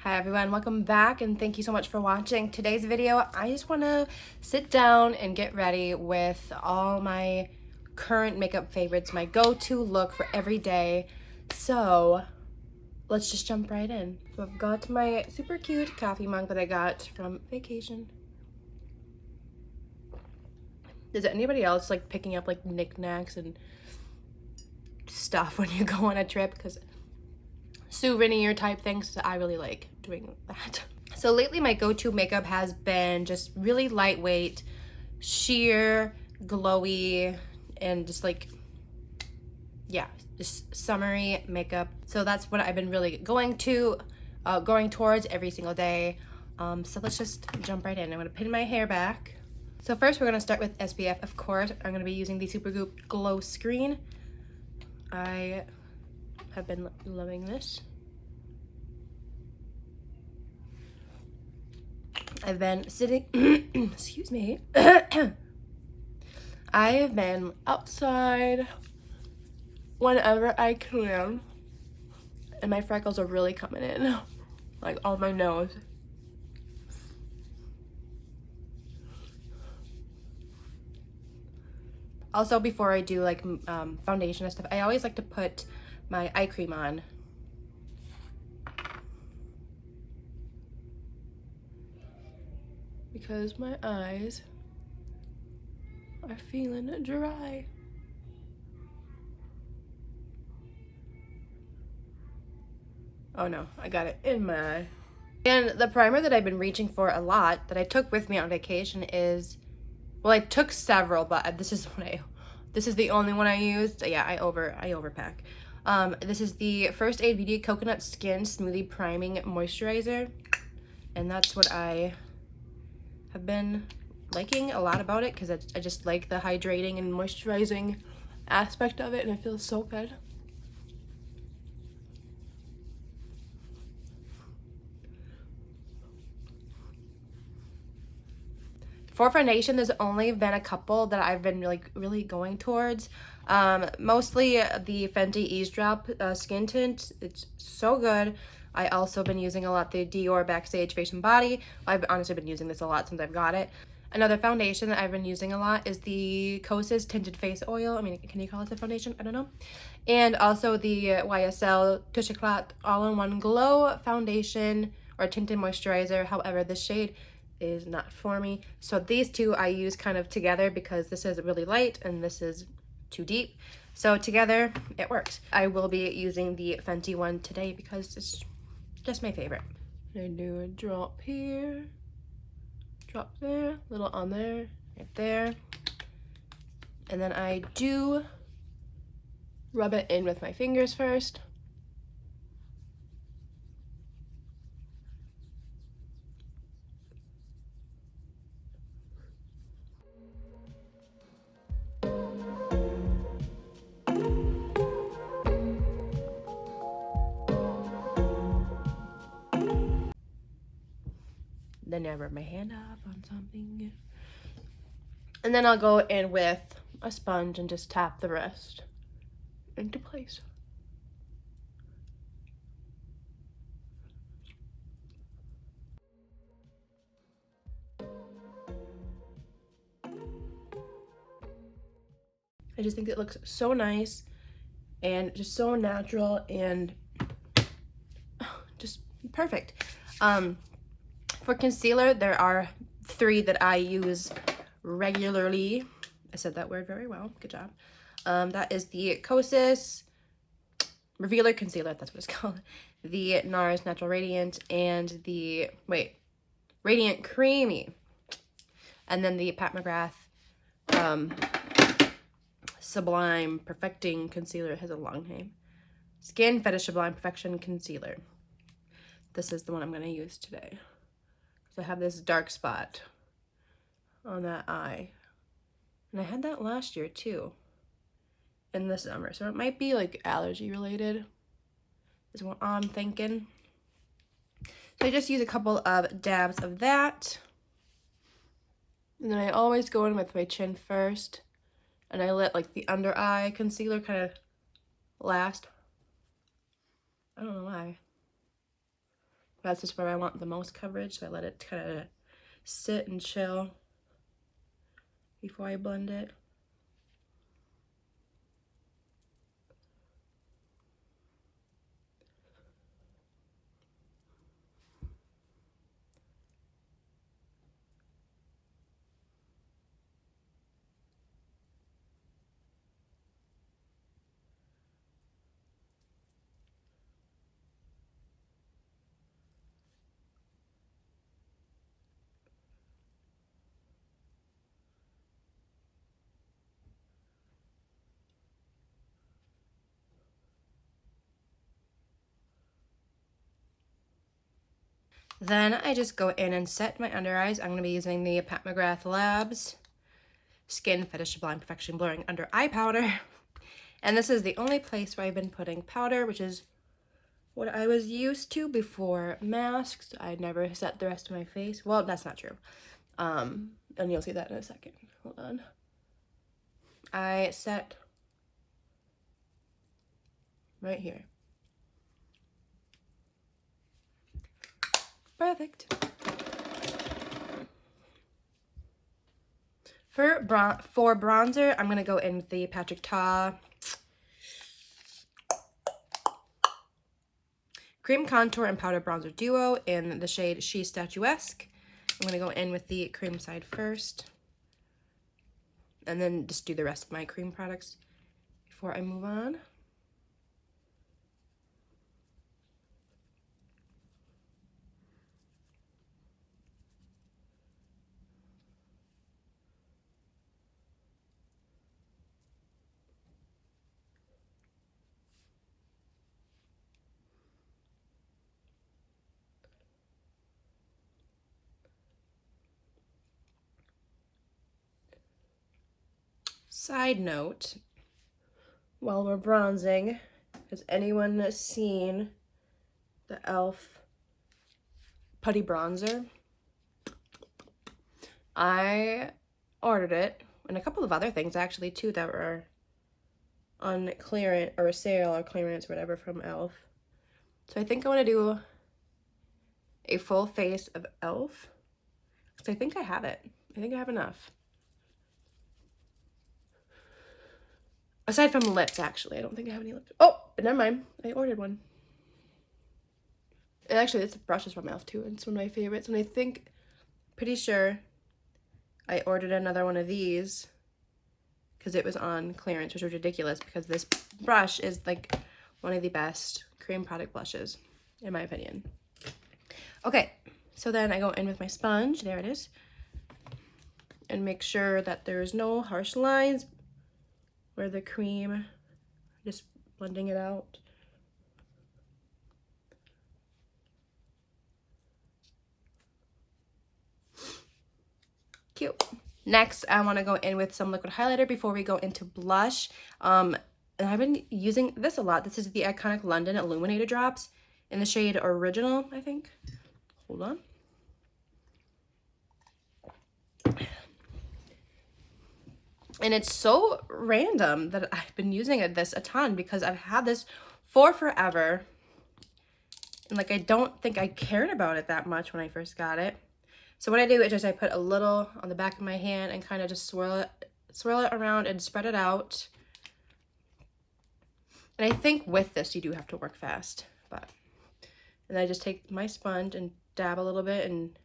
Hi everyone, welcome back and thank you so much for watching. Today's video, I just want to sit down and get ready with all my current makeup favorites, my go-to look for every day. So let's just jump right in. So I've got my super cute coffee mug that I got from vacation. Does anybody else like picking up like knickknacks and stuff when you go on a trip? Because souvenir type things, so I really like doing that. So lately my go-to makeup has been just really lightweight, sheer, glowy, and just like, yeah, just summery makeup. So that's what I've been really going towards every single day. So let's just jump right in. I'm gonna pin my hair back. So first we're gonna start with SPF, of course. I'm gonna be using the Supergoop Glow Screen. I have been loving this. I've been sitting, excuse me. I have been outside whenever I can, and my freckles are really coming in, like on my nose. Also, before I do like foundation and stuff, I always like to put my eye cream on. Because my eyes are feeling dry. Oh no, I got it in my eye. And the primer that I've been reaching for a lot, that I took with me on vacation is, well, I took several, but this is the only one I used. Yeah, I overpack. This is the First Aid Beauty Coconut Skin Smoothie Priming Moisturizer. And that's what I have been liking a lot about it, because I just like the hydrating and moisturizing aspect of it, and it feels so good. For foundation, there's only been a couple that I've been really going towards. Mostly the Fenty Eavesdrop skin tint. It's so good. I also been using a lot the Dior Backstage Face and Body. I've honestly been using this a lot since I've got it. Another foundation that I've been using a lot is the Kosas Tinted Face Oil. I mean, can you call it a foundation? I don't know. And also the YSL Touche Éclat All-in-One Glow Foundation or Tinted Moisturizer. However, this shade is not for me. So these two I use kind of together because this is really light and this is too deep. So together it works. I will be using the Fenty one today because it's just my favorite. I do a drop here, drop there, little on there, right there. And then I do rub it in with my fingers first. Then I rub my hand up on something. And then I'll go in with a sponge and just tap the rest into place. I just think it looks so nice and just so natural and just perfect. For concealer, there are 3 that I use regularly. I said that word very well. Good job. That is the Kosas Revealer Concealer. That's what it's called. The NARS Natural Radiant and the, Radiant Creamy. And then the Pat McGrath Sublime Perfecting Concealer. It has a long name. Skin Fetish Sublime Perfection Concealer. This is the one I'm going to use today. So I have this dark spot on that eye. And I had that last year too, in the summer. So it might be like allergy related, is what I'm thinking. So I just use a couple of dabs of that. And then I always go in with my chin first. And I let like the under eye concealer kind of last. I don't know why. That's just where I want the most coverage, so I let it kind of sit and chill before I blend it. Then I just go in and set my under eyes. I'm going to be using the Pat McGrath Labs Skin Fetish Sublime Perfection Blurring Under Eye Powder. And this is the only place where I've been putting powder, which is what I was used to before masks. I never set the rest of my face. Well, that's not true. And you'll see that in a second. Hold on. I set right here. Perfect. For bronzer, I'm going to go in with the Patrick Ta Cream Contour and Powder Bronzer Duo in the shade She's Statuesque. I'm going to go in with the cream side first, and then just do the rest of my cream products before I move on. Side note, while we're bronzing, has anyone seen the e.l.f. Putty Bronzer? I ordered it, and a couple of other things actually too that were on clearance or sale or clearance, whatever, from e.l.f. So I think I want to do a full face of e.l.f. because I think I have it. I think I have enough. Aside from lips, actually. I don't think I have any lips. Oh, but never mind. I ordered one. And actually, this brush is from e.l.f. too. It's one of my favorites. And I think, pretty sure, I ordered another one of these because it was on clearance, which was ridiculous because this brush is like one of the best cream product blushes, in my opinion. Okay, so then I go in with my sponge. There it is. And make sure that there's no harsh lines where the cream, just blending it out. Cute. Next, I want to go in with some liquid highlighter before we go into blush. And I've been using this a lot. This is the Iconic London Illuminator Drops in the shade Original, I think. Hold on. And it's so random that I've been using this a ton because I've had this for forever. And like, I don't think I cared about it that much when I first got it. So what I do is just I put a little on the back of my hand and kind of just swirl it around and spread it out. And I think with this you do have to work fast, but and I just take my sponge and dab a little bit and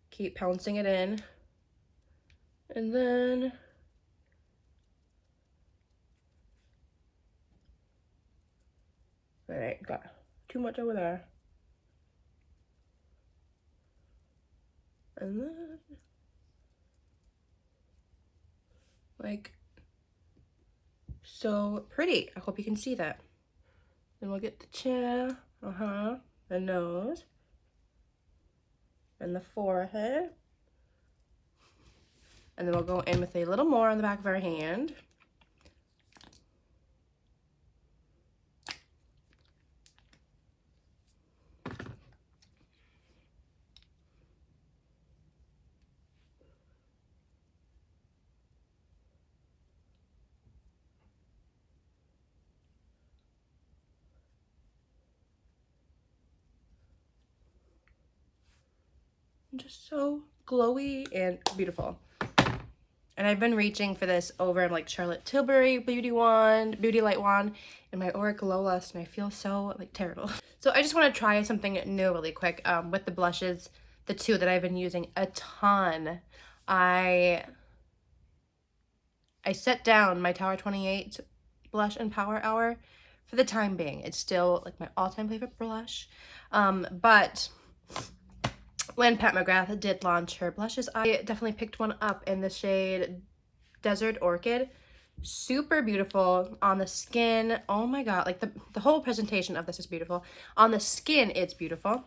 keep pouncing it in. And then all right, got too much over there. And then, like, so pretty. I hope you can see that. Then we'll get the chin, the nose, and the forehead. And then we'll go in with a little more on the back of our hand. Just so glowy and beautiful. And I've been reaching for this over like Charlotte Tilbury Beauty Light Wand, and my Aura Glow Lust, and I feel so like terrible. So I just want to try something new really quick with the blushes, the two that I've been using a ton. I set down my Tower 28 blush in Power Hour for the time being. It's still like my all-time favorite blush. But when Pat McGrath did launch her blushes, I definitely picked one up in the shade Desert Orchid. Super beautiful on the skin. Oh my god, like the whole presentation of this is beautiful. On the skin, it's beautiful.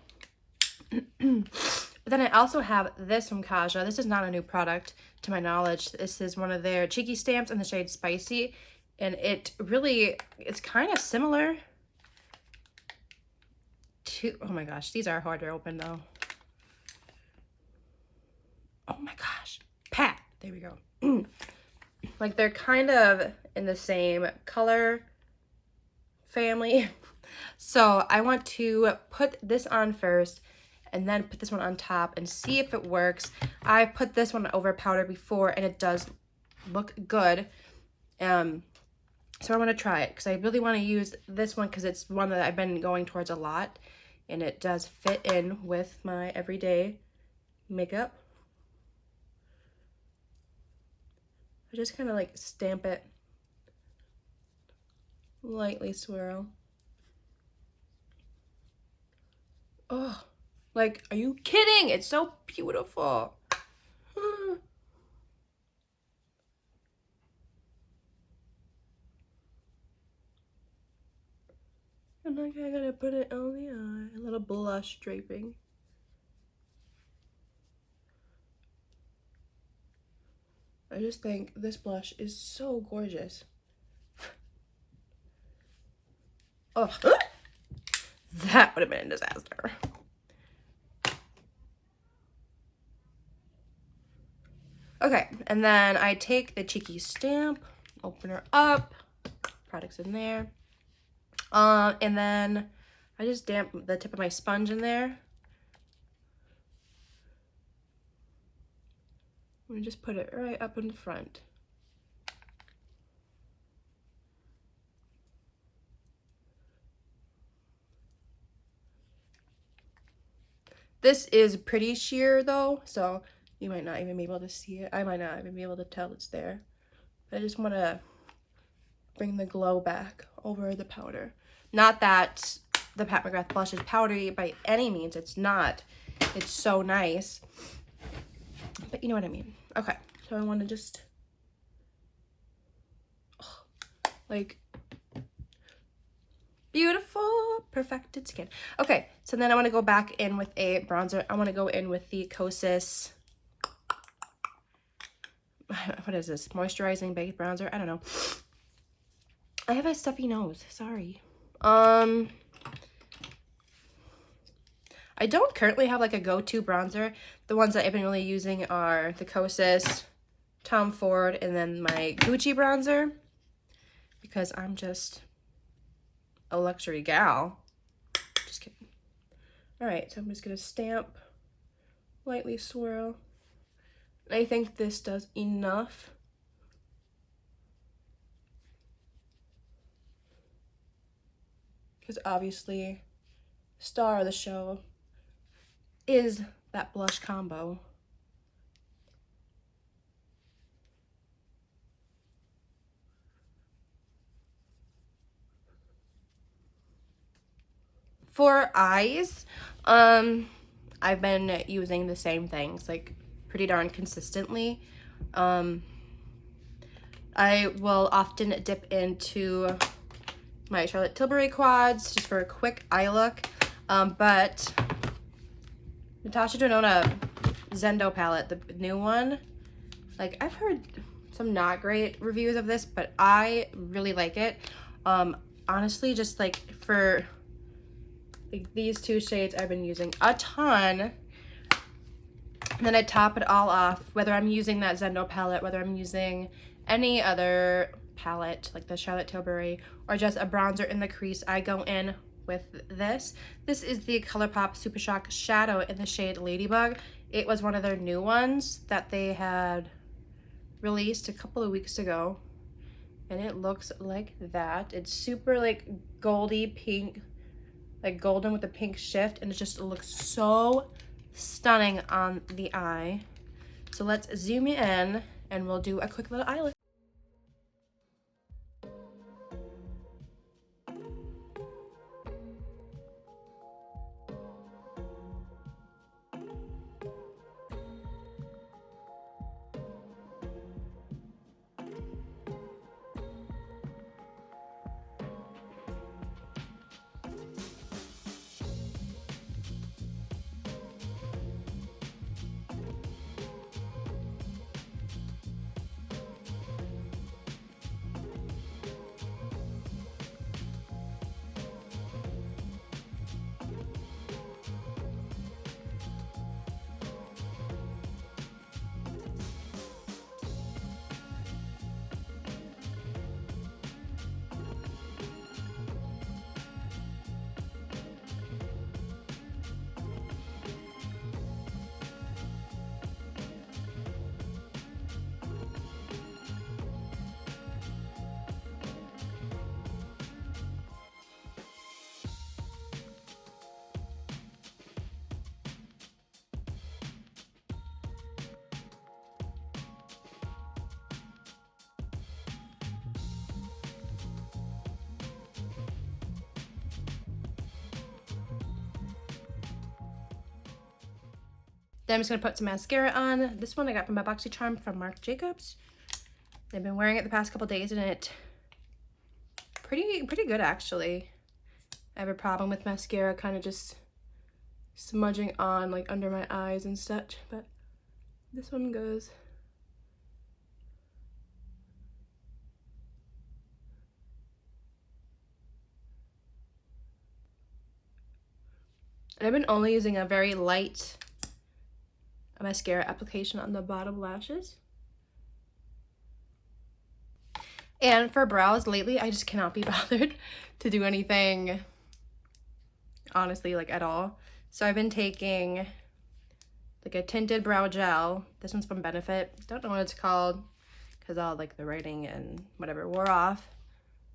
But then I also have this from Kaja. This is not a new product to my knowledge. This is one of their cheeky stamps in the shade Spicy. And it's kind of similar to, oh my gosh, these are hard to open though. Oh my gosh, Pat, there we go. Like they're kind of in the same color family. So I want to put this on first and then put this one on top and see if it works. I put this one over powder before and it does look good. So I want to try it because I really want to use this one because it's one that I've been going towards a lot and it does fit in with my everyday makeup. I just kind of like stamp it, lightly swirl. Oh, like, are you kidding? It's so beautiful. And like I gotta put it on the eye, a little blush draping. I just think this blush is so gorgeous. Oh, that would have been a disaster. Okay, and then I take the cheeky stamp, open her up, products in there. And then I just damp the tip of my sponge in there. I'm gonna just put it right up in front. This is pretty sheer though, so you might not even be able to see it. I might not even be able to tell it's there. I just want to bring the glow back over the powder. Not that the Pat McGrath blush is powdery by any means. It's not. It's so nice. But you know what I mean. Okay, so I want to just, like, beautiful, perfected skin. Okay, so then I want to go back in with a bronzer. I want to go in with the Kosas, what is this, moisturizing baked bronzer? I don't know. I have a stuffy nose, sorry. I don't currently have like a go-to bronzer. The ones that I've been really using are the Kosas, Tom Ford, and then my Gucci bronzer, because I'm just a luxury gal. Just kidding. All right, so I'm just gonna stamp, lightly swirl. I think this does enough. Because obviously, star of the show is that blush combo. For eyes, I've been using the same things like pretty darn consistently. I will often dip into my Charlotte Tilbury quads just for a quick eye look, but Natasha Denona Zendo palette, the new one, like I've heard some not great reviews of this, but I really like it. Honestly, just like for like these two shades I've been using a ton. And then I top it all off, whether I'm using that Zendo palette, whether I'm using any other palette like the Charlotte Tilbury or just a bronzer in the crease, I go in with this. This is the ColourPop Super Shock Shadow in the shade Ladybug. It was one of their new ones that they had released a couple of weeks ago. And it looks like that. It's super like goldy pink, like golden with a pink shift, and it just looks so stunning on the eye. So let's zoom in and we'll do a quick little eyelid. Then I'm just gonna put some mascara on. This one I got from my BoxyCharm from Marc Jacobs. I've been wearing it the past couple days and it pretty good actually. I have a problem with mascara kind of just smudging on like under my eyes and such, but this one goes. And I've been only using a very light mascara application on the bottom lashes. And for brows, lately I just cannot be bothered to do anything, honestly, like at all. So I've been taking like a tinted brow gel. This one's from Benefit. Don't know what it's called because all like the writing and whatever wore off.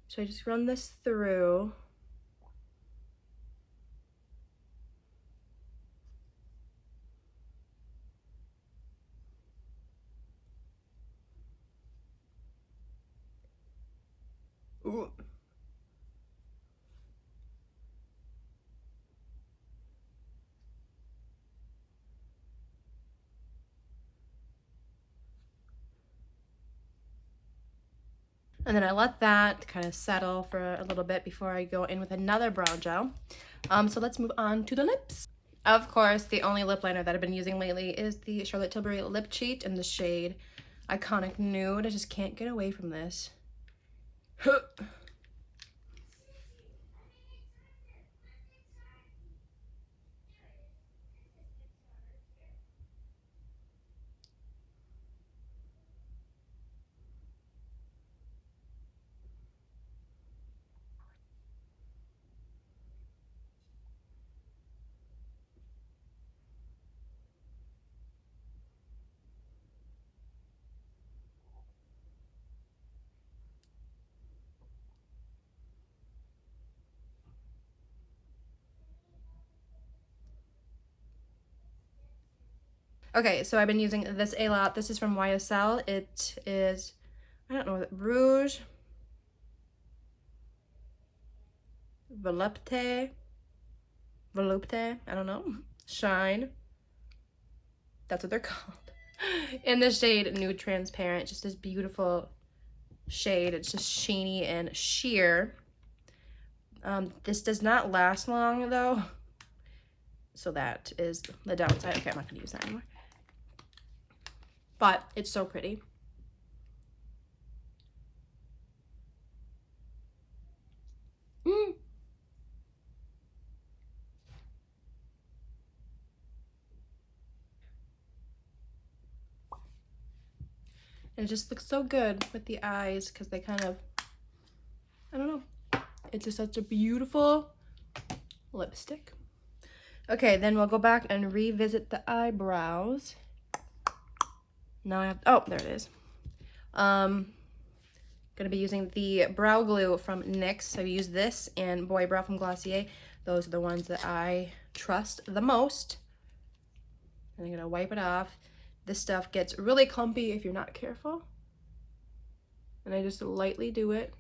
So I just run this through. Ooh. And then I let that kind of settle for a little bit before I go in with another brow gel. So let's move on to the lips. Of course, the only lip liner that I've been using lately is the Charlotte Tilbury Lip Cheat in the shade Iconic Nude. I just can't get away from this. Okay, so I've been using this a lot. This is from YSL. It is, I don't know, Rouge Volupte, I don't know, Shine. That's what they're called. In the shade Nude Transparent, just this beautiful shade. It's just sheeny and sheer. This does not last long though, so that is the downside. Okay, I'm not gonna use that anymore. But it's so pretty. And it just looks so good with the eyes because they kind of, I don't know. It's just such a beautiful lipstick. Okay, then we'll go back and revisit the eyebrows. Now I have, oh, there it is. Gonna be using the brow glue from NYX. So I use this and Boy Brow from Glossier. Those are the ones that I trust the most. And I'm gonna wipe it off. This stuff gets really clumpy if you're not careful. And I just lightly do it.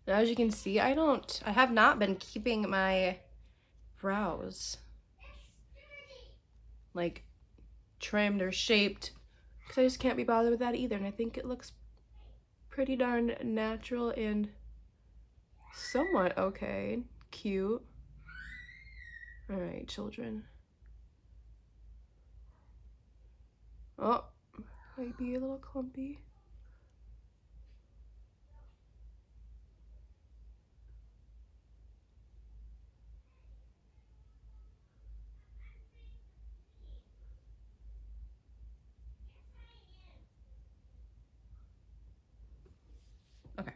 Now, as you can see, I have not been keeping my brows like trimmed or shaped because I just can't be bothered with that either. And I think it looks pretty darn natural and somewhat okay. Cute. All right, children. Oh, might be a little clumpy. Okay,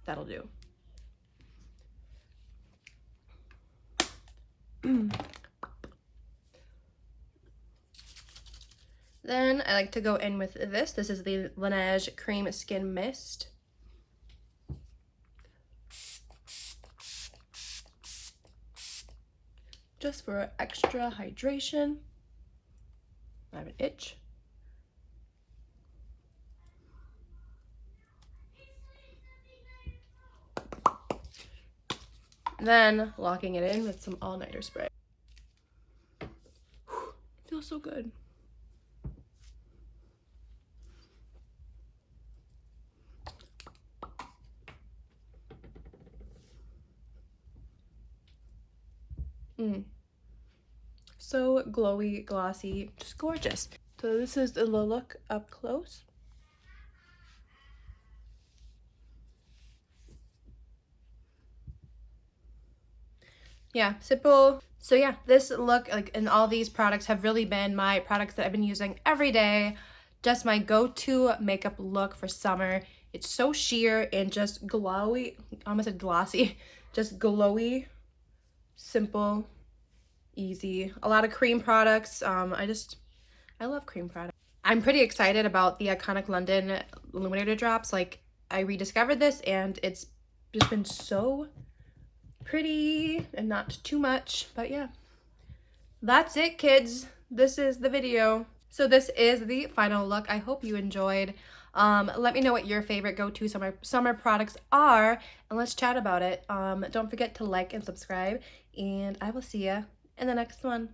that'll do. Then I like to go in with this. This is the Laneige Cream Skin Mist. Just for extra hydration. I have an itch. Then locking it in with some all-nighter spray. Feels so good. So glowy, glossy, just gorgeous. So this is the look up close. Yeah, simple. So yeah, this look, like, and all these products have really been my products that I've been using every day. Just my go-to makeup look for summer. It's so sheer and just glowy, I almost said glossy, just glowy, simple, easy. A lot of cream products. I love cream products. I'm pretty excited about the Iconic London Illuminator drops. Like, I rediscovered this and it's just been so pretty and not too much. But yeah, that's it, kids. This is the video. So this is the final look. I hope you enjoyed. Let me know what your favorite go-to summer products are, and let's chat about it. Don't forget to like and subscribe, and I will see you in the next one.